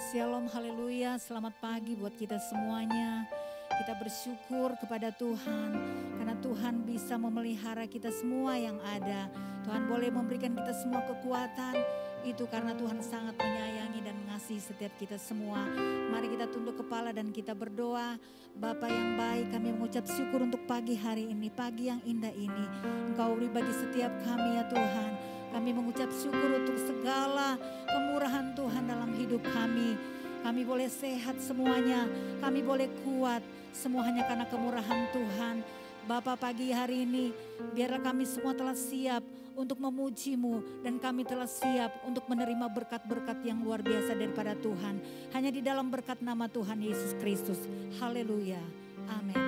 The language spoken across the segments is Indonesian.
Shalom, haleluya, selamat pagi buat kita semuanya. Kita bersyukur kepada Tuhan karena Tuhan bisa memelihara kita semua yang ada. Tuhan boleh memberikan kita semua kekuatan, itu karena Tuhan sangat menyayangi dan mengasihi setiap kita semua. Mari kita tunduk kepala dan kita berdoa. Bapa yang baik, kami mengucap syukur untuk pagi hari ini, pagi yang indah ini. Engkau beri bagi setiap kami ya Tuhan. Kami mengucap syukur untuk segala kemurahan Tuhan dalam hidup kami. Kami boleh sehat semuanya, kami boleh kuat, semua hanya karena kemurahan Tuhan. Bapa, pagi hari ini biarlah kami semua telah siap untuk memuji-Mu dan kami telah siap untuk menerima berkat-berkat yang luar biasa daripada Tuhan. Hanya di dalam berkat nama Tuhan Yesus Kristus. Haleluya. Amin.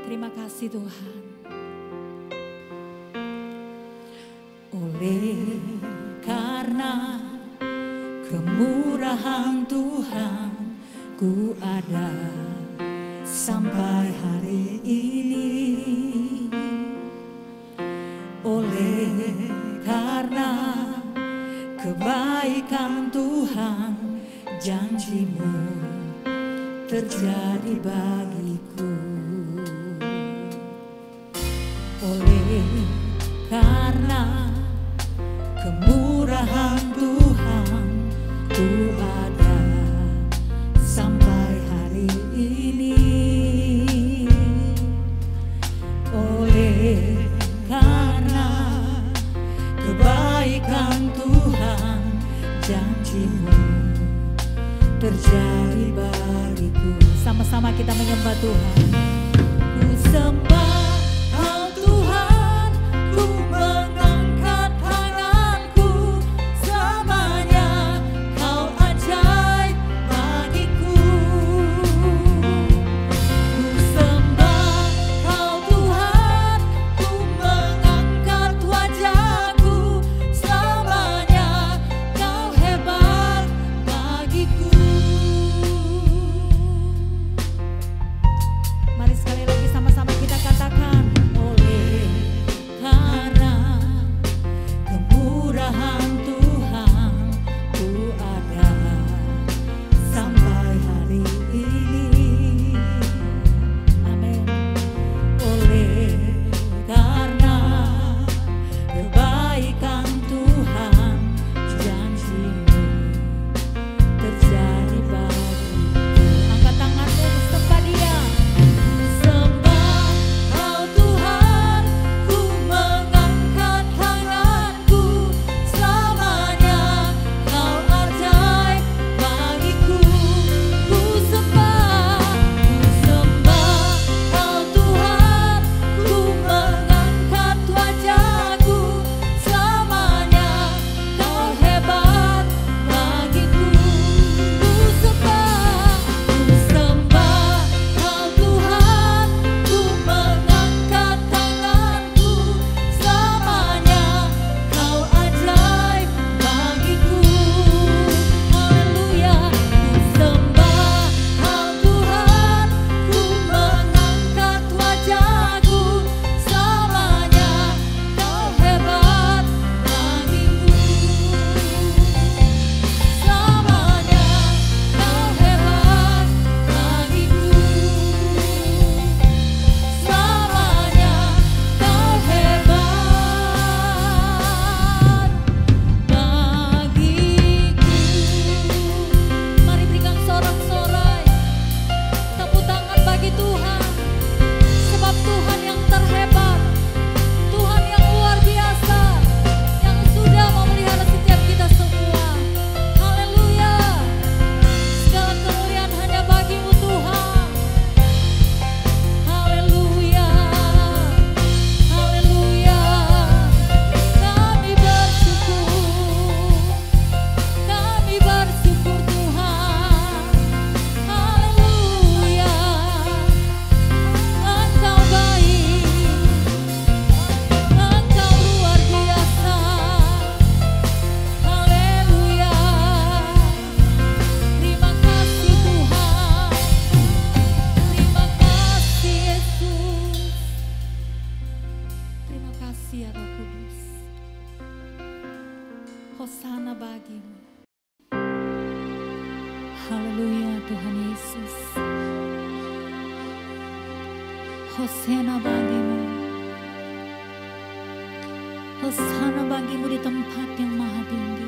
Terima kasih Tuhan. Oleh karena kemurahan Tuhan, ku ada sampai hari ini. Oleh karena kebaikan Tuhan, janji-Mu terjadi bagiku. Oleh karena kemurahan Tuhan, ku ada sampai hari ini. Oleh karena kebaikan Tuhan, janji-Mu terjadi bagiku. Sama-sama kita menyembah Tuhan. Ku sembah Tuhan, ku mengangkat tanganku, selamanya Kau ajaib bagiku. Ku sembah Kau Tuhan, ku mengangkat wajahku, selamanya Kau hebat bagiku. Mari sekali lagi sama-sama kita katakan. Haleluya Tuhan Yesus. Hosana bagimu. Hosana bagimu di tempat yang maha tinggi.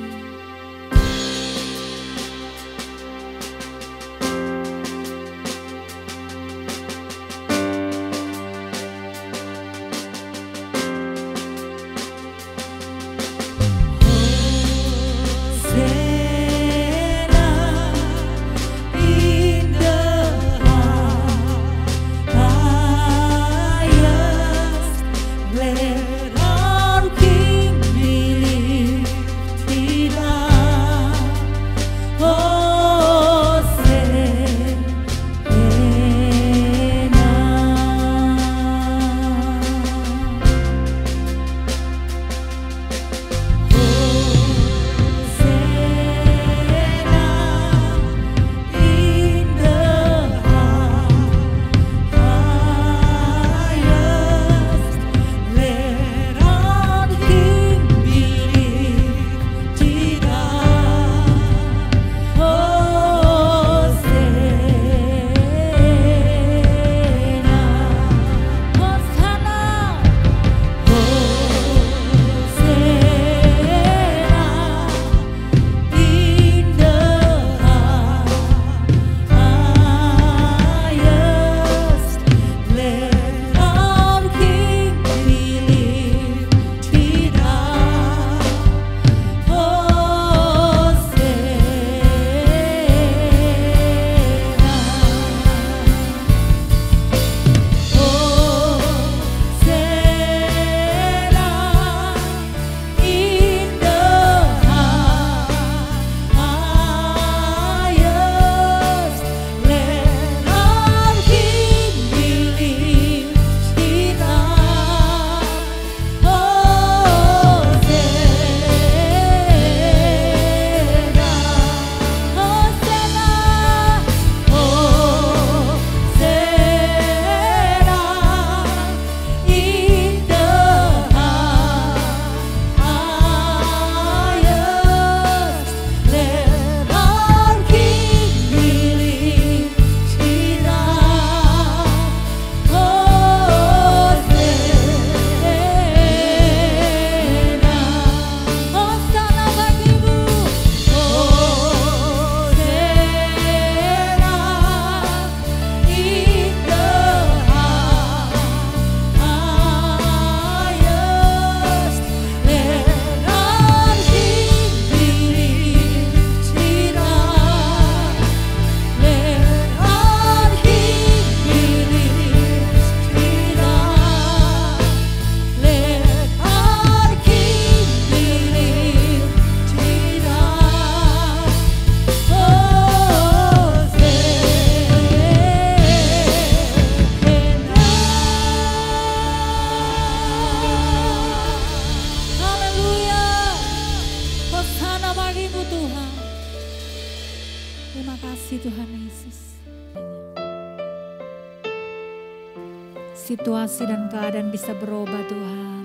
Situasi dan keadaan bisa berubah Tuhan,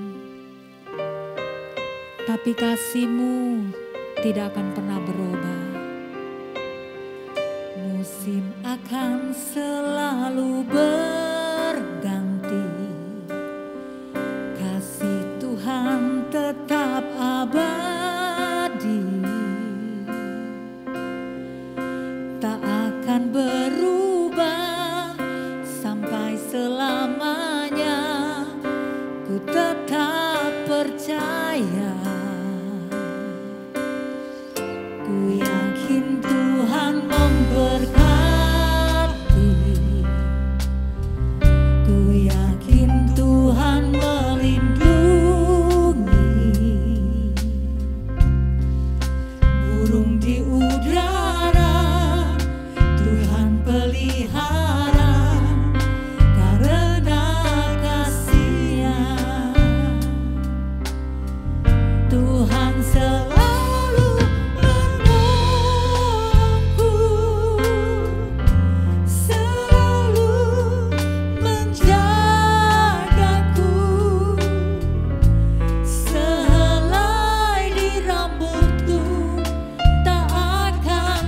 tapi kasih-Mu tidak akan pernah berubah. Musim akan selalu berganti, kasih Tuhan tetap abadi, tak akan berubah sampai selamanya. Ku tetap percaya, ku yakin Tuhan memberkati, ku yakin Tuhan melindungi. Burung di udara Tuhan pelihara, karena kasih-Nya Tuhan selalu menolongku, selalu menjagaku. Sehelai di rambutku tak akan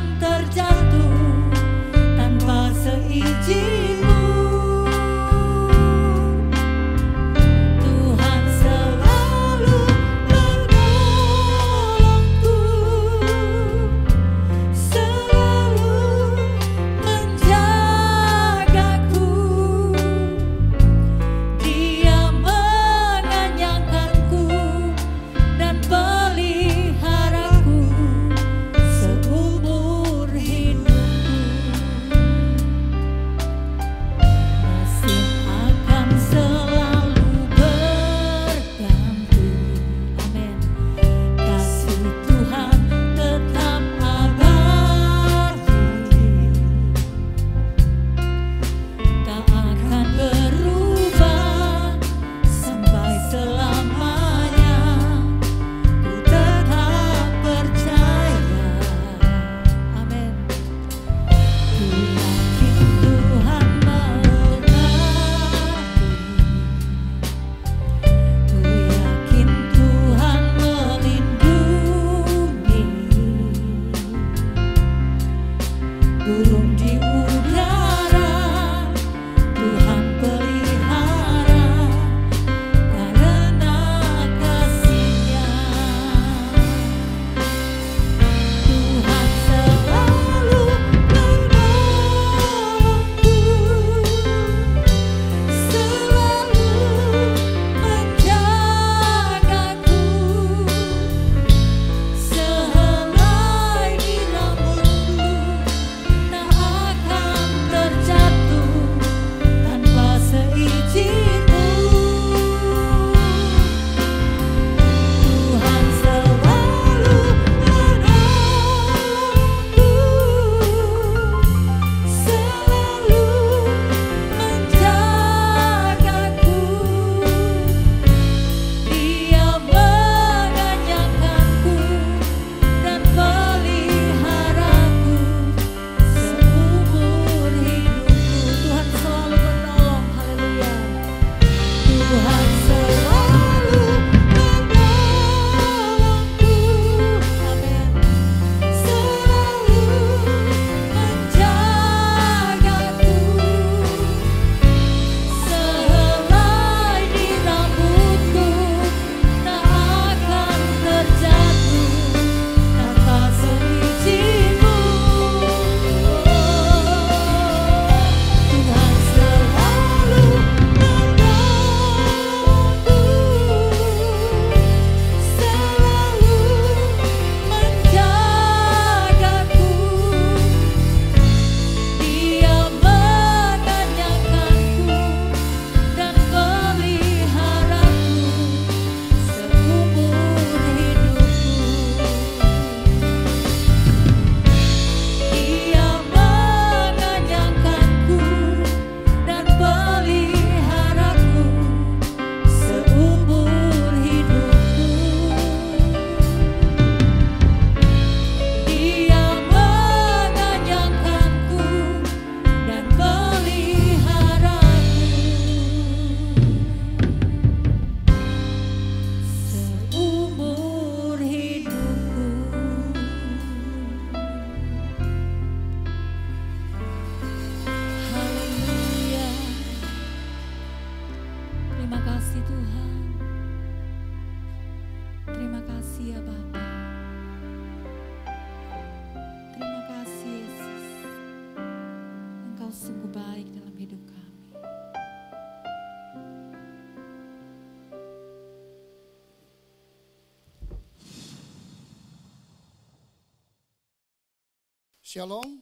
Shalom,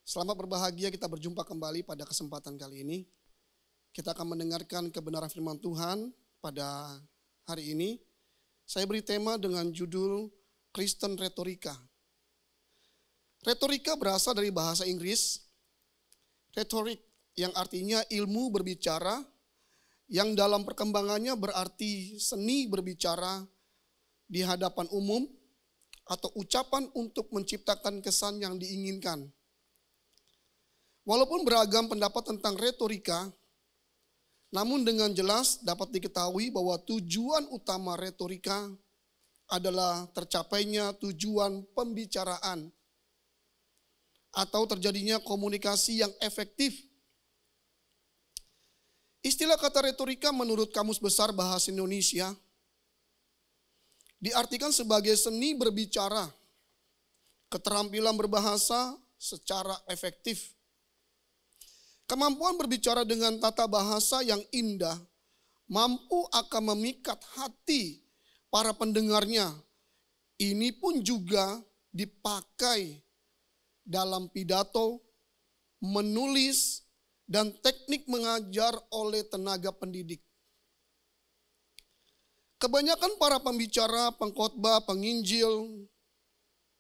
selamat berbahagia kita berjumpa kembali pada kesempatan kali ini. Kita akan mendengarkan kebenaran firman Tuhan pada hari ini. Saya beri tema dengan judul Kristen Retorika. Retorika berasal dari bahasa Inggris, rhetoric, yang artinya ilmu berbicara, yang dalam perkembangannya berarti seni berbicara di hadapan umum, atau ucapan untuk menciptakan kesan yang diinginkan. Walaupun beragam pendapat tentang retorika, namun dengan jelas dapat diketahui bahwa tujuan utama retorika adalah tercapainya tujuan pembicaraan atau terjadinya komunikasi yang efektif. Istilah kata retorika menurut Kamus Besar Bahasa Indonesia diartikan sebagai seni berbicara, keterampilan berbahasa secara efektif. Kemampuan berbicara dengan tata bahasa yang indah mampu akan memikat hati para pendengarnya. Ini pun juga dipakai dalam pidato, menulis, dan teknik mengajar oleh tenaga pendidik. Kebanyakan para pembicara, pengkhotbah, penginjil,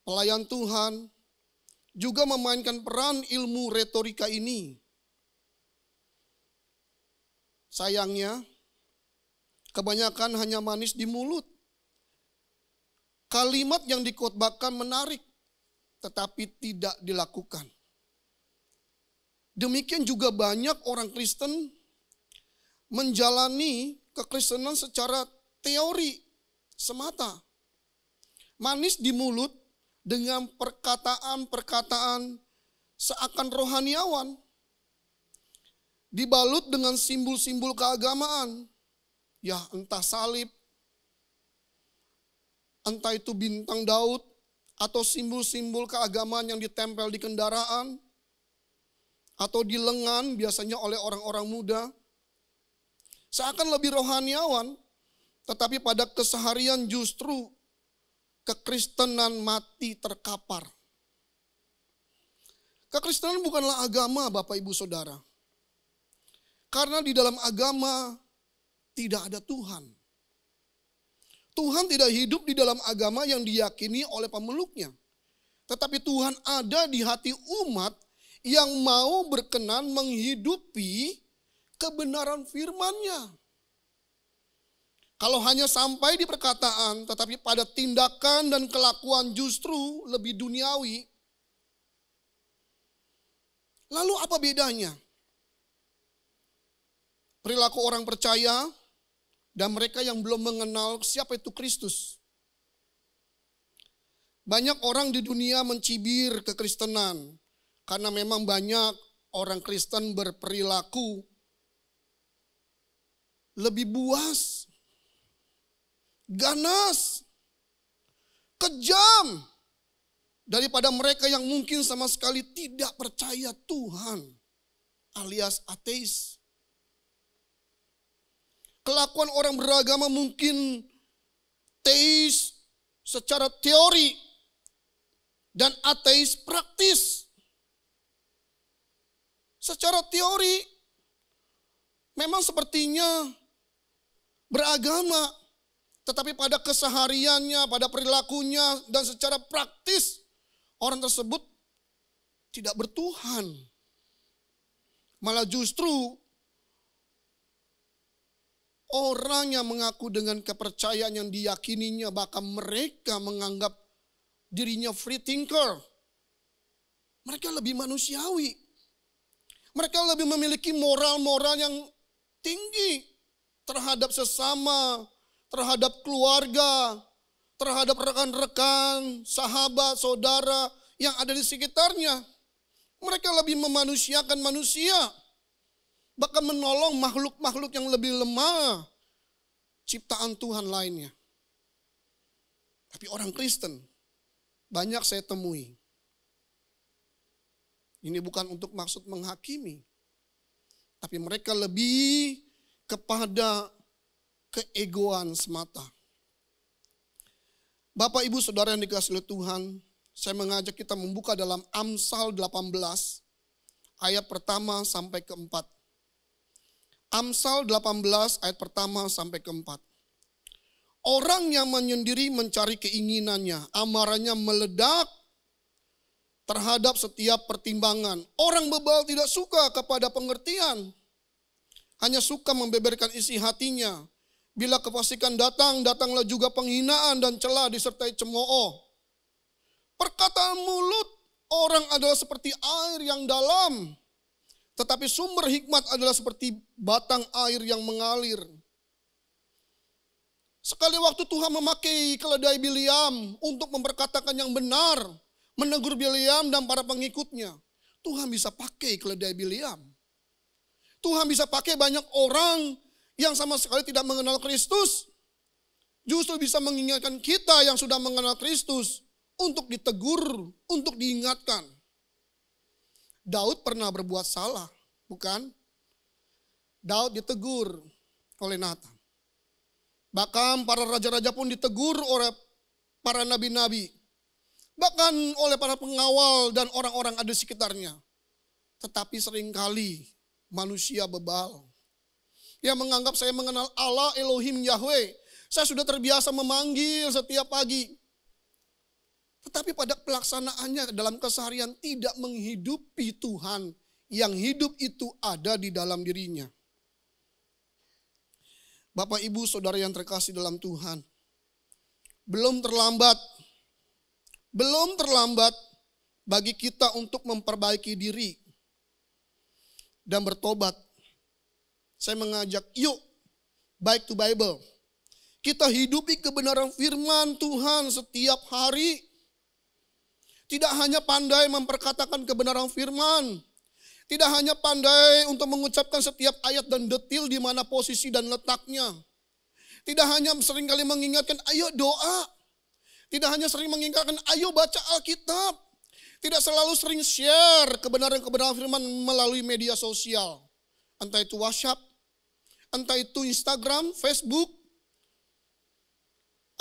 pelayan Tuhan juga memainkan peran ilmu retorika ini. Sayangnya, kebanyakan hanya manis di mulut. Kalimat yang dikhotbahkan menarik, tetapi tidak dilakukan. Demikian juga banyak orang Kristen menjalani kekristenan secara teori semata. Manis di mulut dengan perkataan-perkataan seakan rohaniawan. Dibalut dengan simbol-simbol keagamaan. Ya, entah salib, entah itu bintang Daud, atau simbol-simbol keagamaan yang ditempel di kendaraan, atau di lengan biasanya oleh orang-orang muda. Seakan lebih rohaniawan, tetapi pada keseharian justru kekristenan mati terkapar. Kekristenan bukanlah agama, Bapak Ibu Saudara. Karena di dalam agama tidak ada Tuhan. Tuhan tidak hidup di dalam agama yang diyakini oleh pemeluknya. Tetapi Tuhan ada di hati umat yang mau berkenan menghidupi kebenaran firman-Nya. Kalau hanya sampai di perkataan, tetapi pada tindakan dan kelakuan justru lebih duniawi. Lalu apa bedanya? Perilaku orang percaya dan mereka yang belum mengenal siapa itu Kristus. Banyak orang di dunia mencibir kekristenan karena memang banyak orang Kristen berperilaku lebih buas, ganas, kejam daripada mereka yang mungkin sama sekali tidak percaya Tuhan, alias ateis. Kelakuan orang beragama mungkin teis secara teori dan ateis praktis. Secara teori memang sepertinya beragama, tetapi pada kesehariannya, pada perilakunya, dan secara praktis orang tersebut tidak bertuhan. Malah justru orang yang mengaku dengan kepercayaan yang diyakininya, bahkan mereka menganggap dirinya free thinker. Mereka lebih manusiawi. Mereka lebih memiliki moral-moral yang tinggi terhadap sesama, terhadap keluarga, terhadap rekan-rekan, sahabat, saudara yang ada di sekitarnya. Mereka lebih memanusiakan manusia. Bahkan menolong makhluk-makhluk yang lebih lemah, ciptaan Tuhan lainnya. Tapi orang Kristen, banyak saya temui. Ini bukan untuk maksud menghakimi. Tapi mereka lebih kepada keegoan semata. Bapak, Ibu, Saudara yang dikasihi oleh Tuhan, Saya mengajak kita membuka dalam Amsal 18 ayat pertama sampai keempat. Amsal 18 ayat pertama sampai keempat. Orang yang menyendiri mencari keinginannya, amarahnya meledak terhadap setiap pertimbangan. Orang bebal tidak suka kepada pengertian, hanya suka membeberkan isi hatinya. Bila kefasikan datang, datanglah juga penghinaan dan celah disertai cemooh. Perkataan mulut orang adalah seperti air yang dalam, tetapi sumber hikmat adalah seperti batang air yang mengalir. Sekali waktu Tuhan memakai keledai Bileam untuk memperkatakan yang benar, menegur Bileam dan para pengikutnya. Tuhan bisa pakai keledai Bileam. Tuhan bisa pakai banyak orang yang sama sekali tidak mengenal Kristus. Justru bisa mengingatkan kita yang sudah mengenal Kristus untuk ditegur, untuk diingatkan. Daud pernah berbuat salah, bukan? Daud ditegur oleh Nathan. Bahkan para raja-raja pun ditegur oleh para nabi-nabi. Bahkan oleh para pengawal dan orang-orang ada di sekitarnya. Tetapi seringkali manusia bebal yang menganggap saya mengenal Allah Elohim Yahweh. Saya sudah terbiasa memanggil setiap pagi. Tetapi pada pelaksanaannya dalam keseharian tidak menghidupi Tuhan. Yang hidup itu ada di dalam dirinya. Bapak, Ibu, Saudara yang terkasih dalam Tuhan. Belum terlambat bagi kita untuk memperbaiki diri dan bertobat. Saya mengajak, yuk back to Bible. Kita hidupi kebenaran firman Tuhan setiap hari. Tidak hanya pandai memperkatakan kebenaran firman. Tidak hanya pandai untuk mengucapkan setiap ayat dan detil di mana posisi dan letaknya. Tidak hanya seringkali mengingatkan, ayo doa. Tidak hanya sering mengingatkan, ayo baca Alkitab. Tidak selalu sering share kebenaran-kebenaran firman melalui media sosial. Entah itu WhatsApp, entah itu Instagram, Facebook,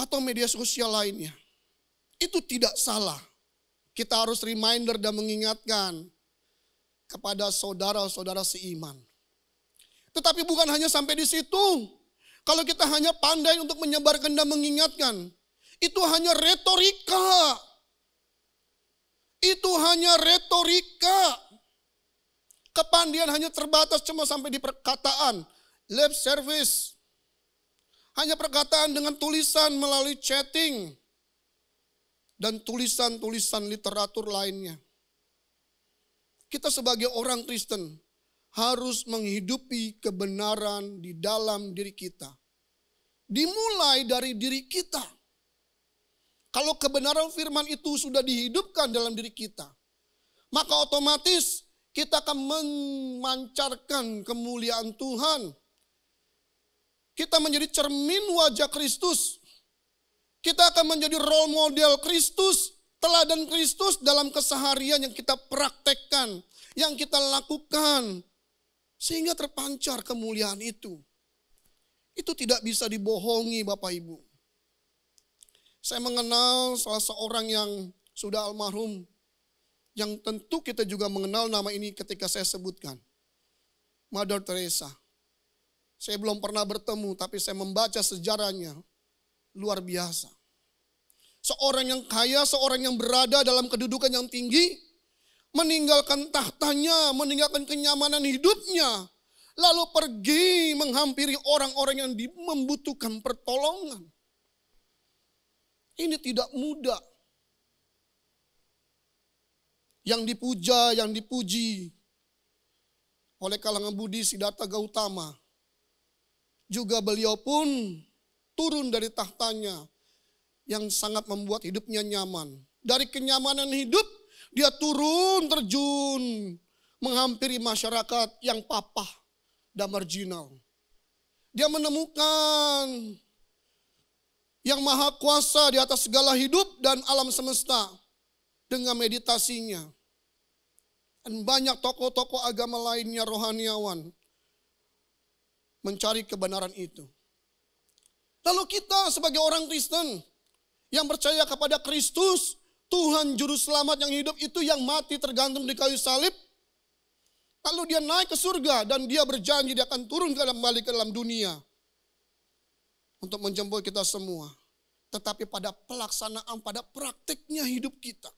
atau media sosial lainnya. Itu tidak salah. Kita harus reminder dan mengingatkan kepada saudara-saudara seiman. Tetapi bukan hanya sampai di situ. Kalau kita hanya pandai untuk menyebarkan dan mengingatkan, itu hanya retorika. Itu hanya retorika. Kepandian hanya terbatas cuma sampai di perkataan, lip service. Hanya perkataan dengan tulisan melalui chatting. Dan tulisan-tulisan literatur lainnya. Kita sebagai orang Kristen harus menghidupi kebenaran di dalam diri kita. Dimulai dari diri kita. Kalau kebenaran firman itu sudah dihidupkan dalam diri kita, maka otomatis kita akan memancarkan kemuliaan Tuhan. Kita menjadi cermin wajah Kristus. Kita akan menjadi role model Kristus, teladan Kristus dalam keseharian yang kita praktekkan, yang kita lakukan. Sehingga terpancar kemuliaan itu. Itu tidak bisa dibohongi Bapak Ibu. Saya mengenal salah seorang yang sudah almarhum, yang tentu kita juga mengenal nama ini ketika saya sebutkan. Mother Teresa. Saya belum pernah bertemu, tapi saya membaca sejarahnya. Luar biasa. Seorang yang kaya, seorang yang berada dalam kedudukan yang tinggi, meninggalkan tahtanya, meninggalkan kenyamanan hidupnya, lalu pergi menghampiri orang-orang yang membutuhkan pertolongan. Ini tidak mudah. Yang dipuja, yang dipuji oleh kalangan Budi Siddhartha Gautama. Juga beliau pun turun dari tahtanya yang sangat membuat hidupnya nyaman. Dari kenyamanan hidup, dia turun terjun menghampiri masyarakat yang papah dan marginal. Dia menemukan yang maha kuasa di atas segala hidup dan alam semesta dengan meditasinya. Dan banyak tokoh-tokoh agama lainnya, rohaniawan, mencari kebenaran itu. Lalu kita sebagai orang Kristen yang percaya kepada Kristus, Tuhan Juru Selamat yang hidup itu yang mati tergantung di kayu salib. Lalu dia naik ke surga dan dia berjanji dia akan turun kembali ke dalam dunia. Untuk menjemput kita semua. Tetapi pada pelaksanaan, pada praktiknya hidup kita.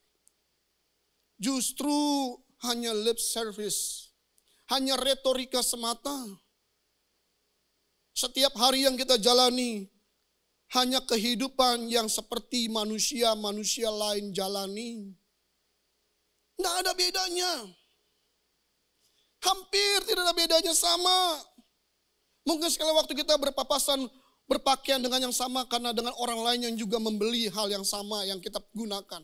Justru hanya lip service. Hanya retorika semata. Setiap hari yang kita jalani. Hanya kehidupan yang seperti manusia-manusia lain jalani. Nggak ada bedanya. Hampir tidak ada bedanya, sama. Mungkin sekali waktu kita berpapasan, berpakaian dengan yang sama karena dengan orang lain yang juga membeli hal yang sama yang kita gunakan.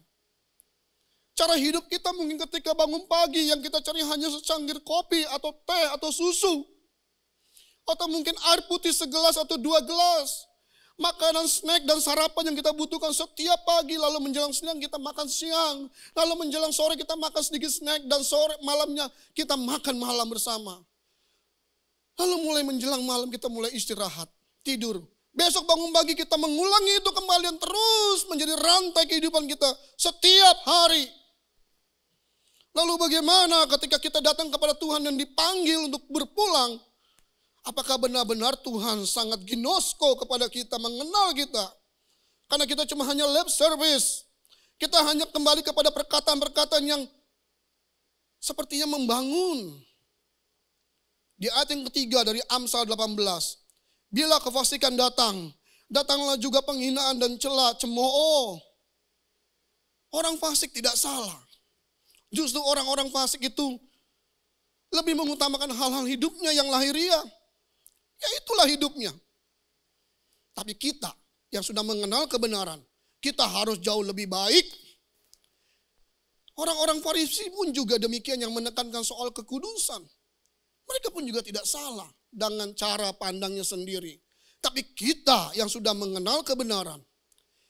Cara hidup kita mungkin ketika bangun pagi yang kita cari hanya secangkir kopi atau teh atau susu. Atau mungkin air putih segelas atau 2 gelas. Makanan, snack, dan sarapan yang kita butuhkan setiap pagi. Lalu menjelang siang kita makan siang. Lalu menjelang sore kita makan sedikit snack. Dan sore malamnya kita makan malam bersama. Lalu mulai menjelang malam kita mulai istirahat, tidur. Besok bangun pagi kita mengulangi itu kembali dan terus menjadi rantai kehidupan kita setiap hari. Lalu bagaimana ketika kita datang kepada Tuhan dan dipanggil untuk berpulang? Apakah benar-benar Tuhan sangat ginosko kepada kita, mengenal kita? Karena kita cuma hanya lip service. Kita hanya kembali kepada perkataan-perkataan yang sepertinya membangun. Di ayat yang ketiga dari Amsal 18. Bila kefasikan datang, datanglah juga penghinaan dan cela, cemooh. Orang fasik tidak salah. Justru orang-orang fasik itu lebih mengutamakan hal-hal hidupnya yang lahiriah. Ya itulah hidupnya. Tapi kita yang sudah mengenal kebenaran, kita harus jauh lebih baik. Orang-orang Farisi pun juga demikian yang menekankan soal kekudusan. Mereka pun juga tidak salah dengan cara pandangnya sendiri. Tapi kita yang sudah mengenal kebenaran,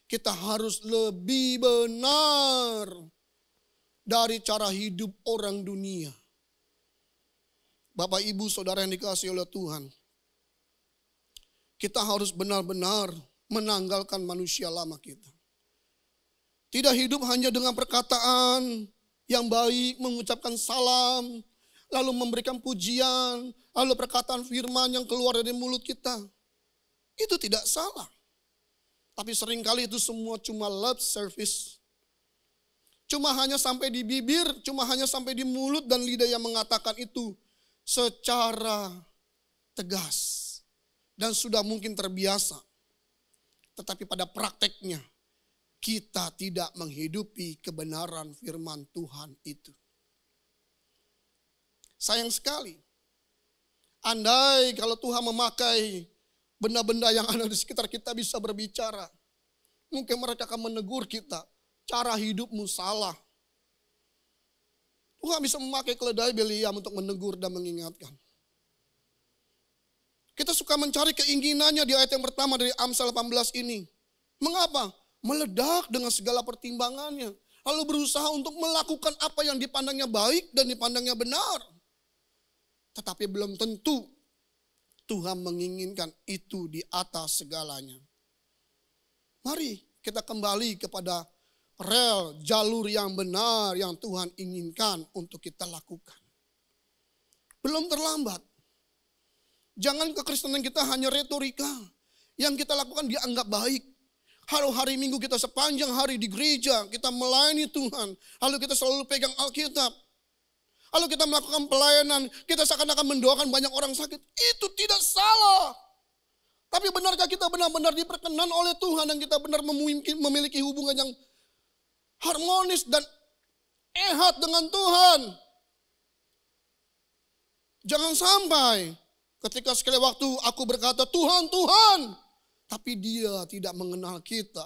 kita harus lebih benar dari cara hidup orang dunia. Bapak, Ibu, Saudara yang dikasihi oleh Tuhan, kita harus benar-benar menanggalkan manusia lama kita. Tidak hidup hanya dengan perkataan yang baik, mengucapkan salam, lalu memberikan pujian, lalu perkataan firman yang keluar dari mulut kita. Itu tidak salah. Tapi seringkali itu semua cuma lip service. Cuma hanya sampai di bibir, cuma hanya sampai di mulut dan lidah yang mengatakan itu secara tegas. Dan sudah mungkin terbiasa. Tetapi pada prakteknya kita tidak menghidupi kebenaran firman Tuhan itu. Sayang sekali. Andai kalau Tuhan memakai benda-benda yang ada di sekitar kita bisa berbicara. Mungkin mereka akan menegur kita. Cara hidupmu salah. Tuhan bisa memakai keledai Beliam untuk menegur dan mengingatkan. Kita suka mencari keinginannya di ayat yang pertama dari Amsal 18 ini. Mengapa? Meledak dengan segala pertimbangannya. Lalu berusaha untuk melakukan apa yang dipandangnya baik dan dipandangnya benar. Tetapi belum tentu Tuhan menginginkan itu di atas segalanya. Mari kita kembali kepada rel jalur yang benar yang Tuhan inginkan untuk kita lakukan. Belum terlambat. Jangan kekristenan kita hanya retorika. Yang kita lakukan dianggap baik. Hari Minggu kita sepanjang hari di gereja, kita melayani Tuhan. Lalu kita selalu pegang Alkitab. Lalu kita melakukan pelayanan, kita seakan-akan mendoakan banyak orang sakit. Itu tidak salah. Tapi benarkah kita benar-benar diperkenan oleh Tuhan dan kita benar memiliki hubungan yang harmonis dan ehat dengan Tuhan? Jangan sampai ketika sekali waktu aku berkata Tuhan, Tuhan, tapi dia tidak mengenal kita.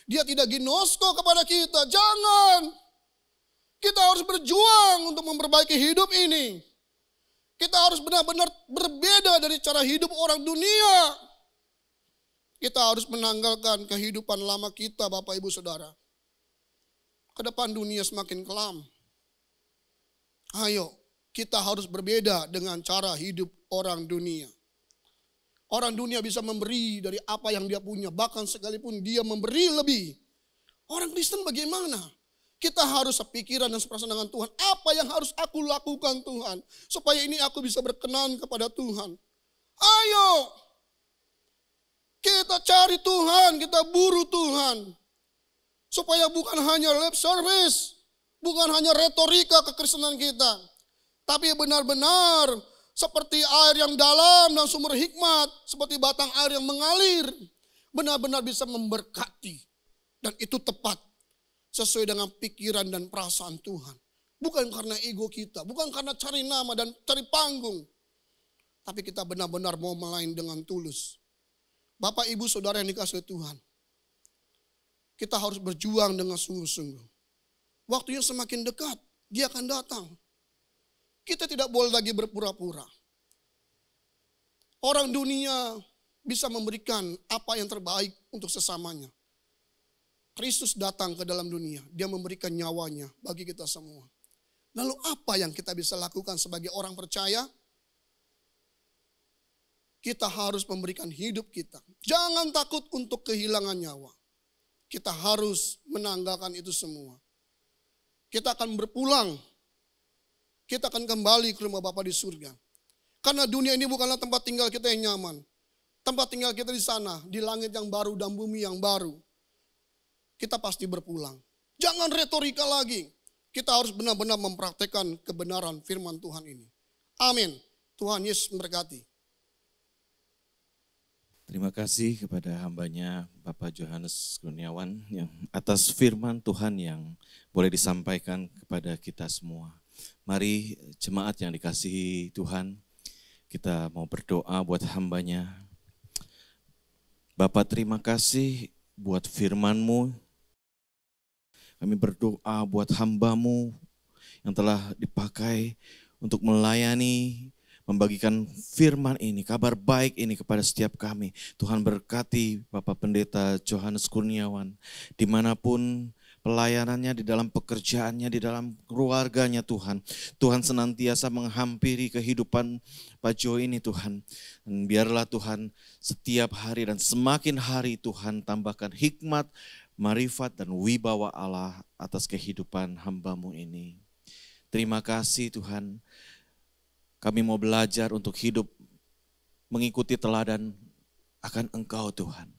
Dia tidak ginosko kepada kita. Jangan. Kita harus berjuang untuk memperbaiki hidup ini. Kita harus benar-benar berbeda dari cara hidup orang dunia. Kita harus menanggalkan kehidupan lama kita, Bapak, Ibu, Saudara. Ke depan dunia semakin kelam. Ayo, kita harus berbeda dengan cara hidup orang dunia. Orang dunia bisa memberi dari apa yang dia punya. Bahkan sekalipun dia memberi lebih. Orang Kristen bagaimana? Kita harus sepikiran dan seperasaan dengan Tuhan. Apa yang harus aku lakukan Tuhan, supaya ini aku bisa berkenan kepada Tuhan. Ayo, kita cari Tuhan, kita buru Tuhan. Supaya bukan hanya lip service, bukan hanya retorika kekristenan kita. Tapi benar-benar seperti air yang dalam dan sumber hikmat, seperti batang air yang mengalir. Benar-benar bisa memberkati. Dan itu tepat. Sesuai dengan pikiran dan perasaan Tuhan. Bukan karena ego kita, bukan karena cari nama dan cari panggung. Tapi kita benar-benar mau melayani dengan tulus. Bapak, Ibu, Saudara yang dikasihi Tuhan. Kita harus berjuang dengan sungguh-sungguh. Waktunya semakin dekat, dia akan datang. Kita tidak boleh lagi berpura-pura. Orang dunia bisa memberikan apa yang terbaik untuk sesamanya. Kristus datang ke dalam dunia, dia memberikan nyawanya bagi kita semua. Lalu apa yang kita bisa lakukan sebagai orang percaya? Kita harus memberikan hidup kita. Jangan takut untuk kehilangan nyawa. Kita harus menanggalkan itu semua. Kita akan berpulang. Kita akan kembali ke rumah Bapa di surga. Karena dunia ini bukanlah tempat tinggal kita yang nyaman. Tempat tinggal kita di sana, di langit yang baru dan bumi yang baru. Kita pasti berpulang. Jangan retorika lagi. Kita harus benar-benar mempraktekkan kebenaran firman Tuhan ini. Amin. Tuhan Yesus memberkati. Terima kasih kepada hambanya Bapak Johannes Kurniawan yang atas firman Tuhan yang boleh disampaikan kepada kita semua. Mari jemaat yang dikasihi Tuhan, kita mau berdoa buat hambanya. Bapak, terima kasih buat firman-Mu. Kami berdoa buat hamba-Mu yang telah dipakai untuk melayani, membagikan firman ini, kabar baik ini kepada setiap kami. Tuhan berkati Bapak Pendeta Johannes Kurniawan, dimanapun pelayanannya, di dalam pekerjaannya, di dalam keluarganya Tuhan. Tuhan senantiasa menghampiri kehidupan Pak Jo ini Tuhan. Dan biarlah Tuhan setiap hari dan semakin hari Tuhan tambahkan hikmat, marifat dan wibawa Allah atas kehidupan hamba-Mu ini. Terima kasih Tuhan. Kami mau belajar untuk hidup mengikuti teladan akan Engkau Tuhan.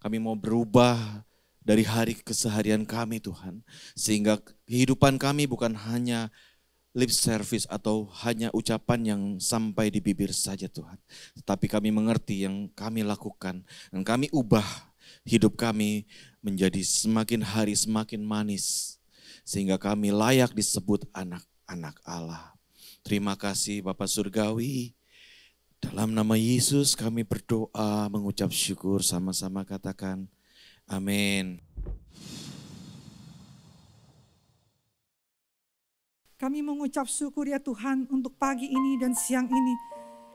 Kami mau berubah dari hari keseharian kami Tuhan. Sehingga kehidupan kami bukan hanya lip service atau hanya ucapan yang sampai di bibir saja Tuhan. Tetapi kami mengerti yang kami lakukan dan kami ubah hidup kami menjadi semakin hari semakin manis. Sehingga kami layak disebut anak-anak Allah. Terima kasih Bapak Surgawi. Dalam nama Yesus kami berdoa mengucap syukur, sama-sama katakan amin. Kami mengucap syukur ya Tuhan untuk pagi ini dan siang ini.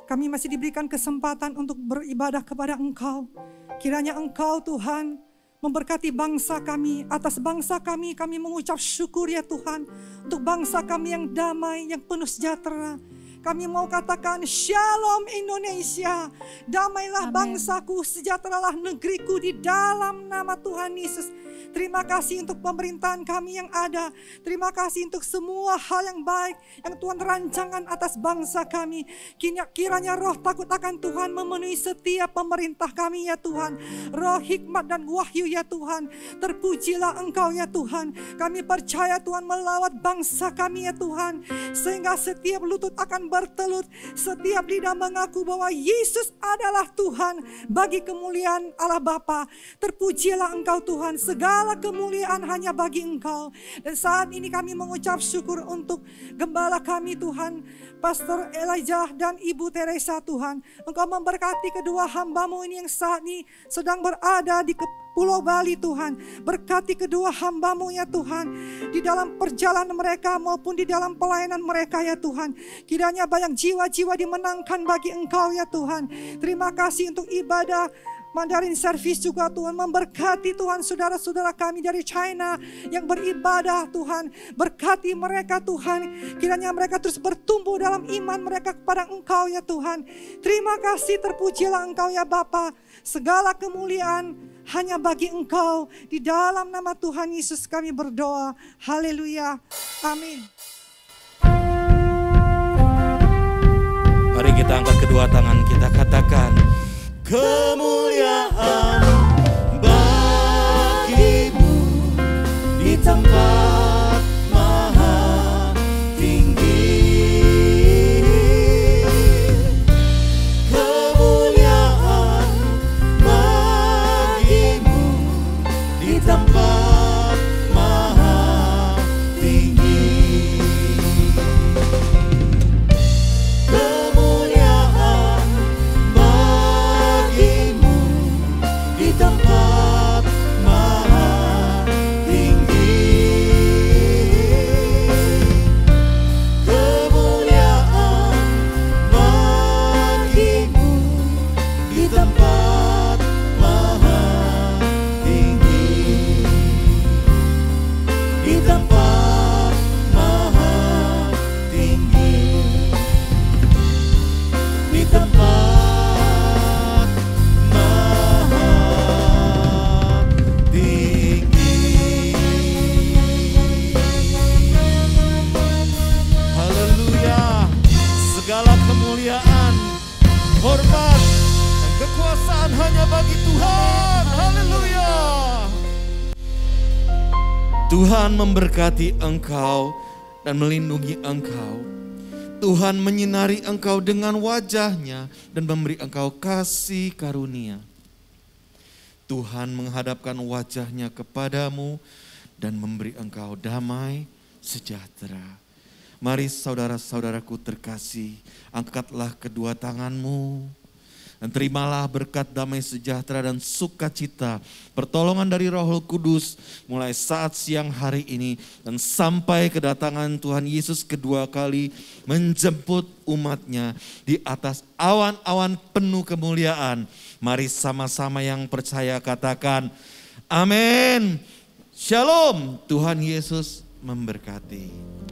Kami masih diberikan kesempatan untuk beribadah kepada Engkau. Kiranya Engkau Tuhan memberkati bangsa kami. Atas bangsa kami mengucap syukur ya Tuhan. Untuk bangsa kami yang damai, yang penuh sejahtera. Kami mau katakan Shalom Indonesia. Damailah bangsaku, sejahteralah negeriku di dalam nama Tuhan Yesus. Terima kasih untuk pemerintahan kami yang ada. Terima kasih untuk semua hal yang baik yang Tuhan rancangkan atas bangsa kami. Kiranya roh takut akan Tuhan memenuhi setiap pemerintah kami ya Tuhan. Roh hikmat dan wahyu ya Tuhan. Terpujilah Engkau ya Tuhan. Kami percaya Tuhan melawat bangsa kami ya Tuhan. Sehingga setiap lutut akan bertelut. Setiap lidah mengaku bahwa Yesus adalah Tuhan. Bagi kemuliaan Allah Bapa. Terpujilah Engkau Tuhan. Segala kemuliaan hanya bagi Engkau. Dan saat ini kami mengucap syukur untuk gembala kami Tuhan, Pastor Elijah dan Ibu Teresa Tuhan. Engkau memberkati kedua hamba-Mu ini yang saat ini sedang berada di Pulau Bali Tuhan. Berkati kedua hamba-Mu ya Tuhan. Di dalam perjalanan mereka maupun di dalam pelayanan mereka ya Tuhan. Kiranya banyak jiwa-jiwa dimenangkan bagi Engkau ya Tuhan. Terima kasih untuk ibadah Mandarin Service juga Tuhan, memberkati Tuhan saudara-saudara kami dari China yang beribadah Tuhan. Berkati mereka Tuhan, kiranya mereka terus bertumbuh dalam iman mereka kepada Engkau ya Tuhan. Terima kasih, terpujilah Engkau ya Bapa. Segala kemuliaan hanya bagi Engkau. Di dalam nama Tuhan Yesus kami berdoa. Haleluya. Amin. Mari kita angkat kedua tangan, kita katakan, kemuliaan bagimu di tempat maha tinggi. Kemuliaan bagimu di tempat maha tinggi. Kemuliaan bagimu di tempat maha tinggi. Kemuliaan bagimu di tempat maha tinggi. Di tempat maha tinggi. Di tempat maha tinggi. Haleluya. Segala kemuliaan, hormat, dan kekuasaan hanya bagi Tuhan. Haleluya. Tuhan memberkati engkau dan melindungi engkau. Tuhan menyinari engkau dengan wajah-Nya dan memberi engkau kasih karunia. Tuhan menghadapkan wajah-Nya kepadamu dan memberi engkau damai sejahtera. Mari saudara-saudaraku terkasih, angkatlah kedua tanganmu dan terimalah berkat damai sejahtera dan sukacita, pertolongan dari Roh Kudus mulai saat siang hari ini dan sampai kedatangan Tuhan Yesus kedua kali menjemput umat-Nya di atas awan-awan penuh kemuliaan. Mari sama-sama yang percaya katakan, amin. Shalom, Tuhan Yesus memberkati.